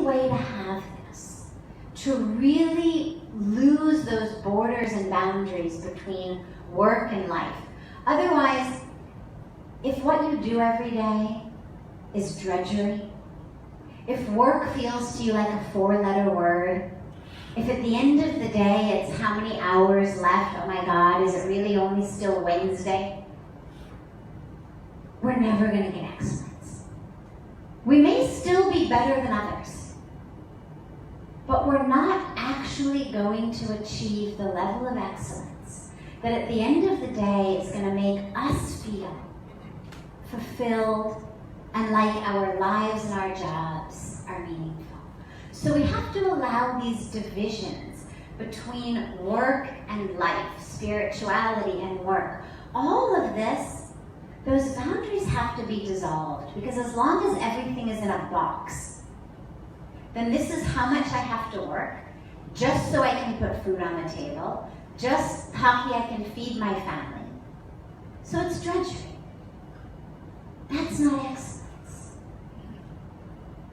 way to have this, to really lose those borders and boundaries between work and life. Otherwise, if what you do every day is drudgery, if work feels to you like a 4-letter word, if at the end of the day it's how many hours left, oh my God, is it really only still Wednesday? We're never going to get excellence. We may still be better than others, but we're not actually going to achieve the level of excellence that at the end of the day is going to make us feel fulfilled and like our lives and our jobs are meaningful. So we have to allow these divisions between work and life, spirituality and work. All of this, those boundaries have to be dissolved, because as long as everything is in a box, then this is how much I have to work just so I can put food on the table, just how I can feed my family. So it's drudgery. That's not excellence.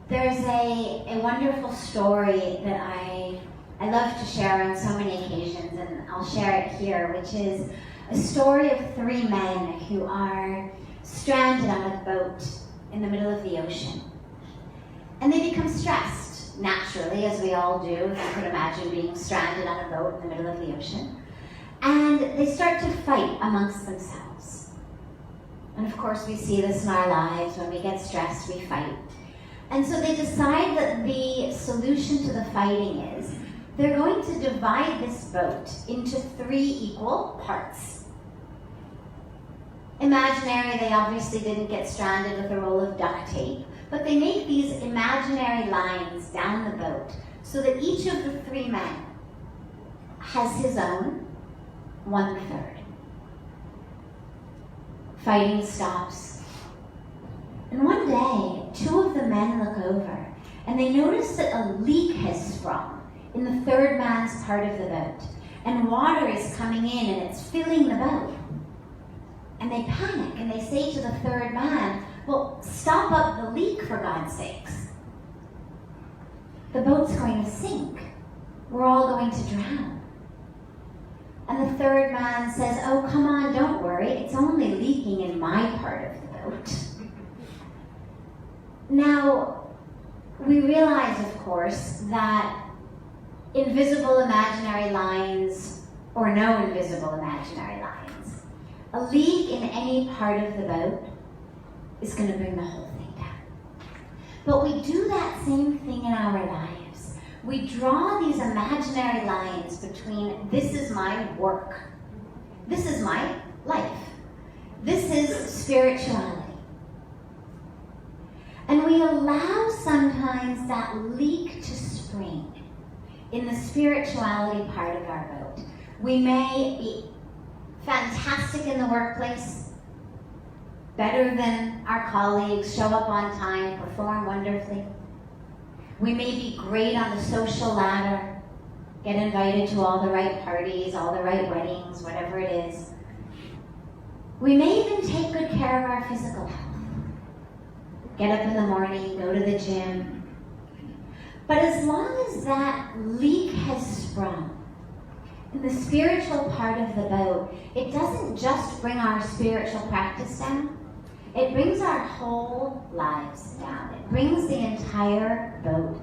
There's a wonderful story that I love to share on so many occasions, and I'll share it here, which is a story of 3 men who are stranded on a boat in the middle of the ocean. And they become stressed, naturally, as we all do, if you could imagine being stranded on a boat in the middle of the ocean. And they start to fight amongst themselves. And of course, we see this in our lives. When we get stressed, we fight. And so they decide that the solution to the fighting is they're going to divide this boat into 3 equal parts. Imaginary, they obviously didn't get stranded with a roll of duct tape, but they make these imaginary lines down the boat so that each of the 3 men has his own 1/3. Fighting stops. And one day, 2 of the men look over and they notice that a leak has sprung in the 3rd man's part of the boat. And water is coming in and it's filling the boat. And they panic and they say to the 3rd man, well, stop up the leak, for God's sakes. The boat's going to sink. We're all going to drown. And the 3rd man says, oh, come on, don't worry. It's only leaking in my part of the boat. Now, we realize, of course, that invisible imaginary lines, or no invisible imaginary lines, a leak in any part of the boat is going to bring the whole thing down. But we do that same thing in our lives. We draw these imaginary lines between this is my work, this is my life, this is spirituality. And we allow sometimes that leak to spring in the spirituality part of our boat. We may be fantastic in the workplace, better than our colleagues, show up on time, perform wonderfully. We may be great on the social ladder, get invited to all the right parties, all the right weddings, whatever it is. We may even take good care of our physical health. Get up in the morning, go to the gym. But as long as that leak has sprung in the spiritual part of the boat, it doesn't just bring our spiritual practice down, it brings our whole lives down. It brings the entire boat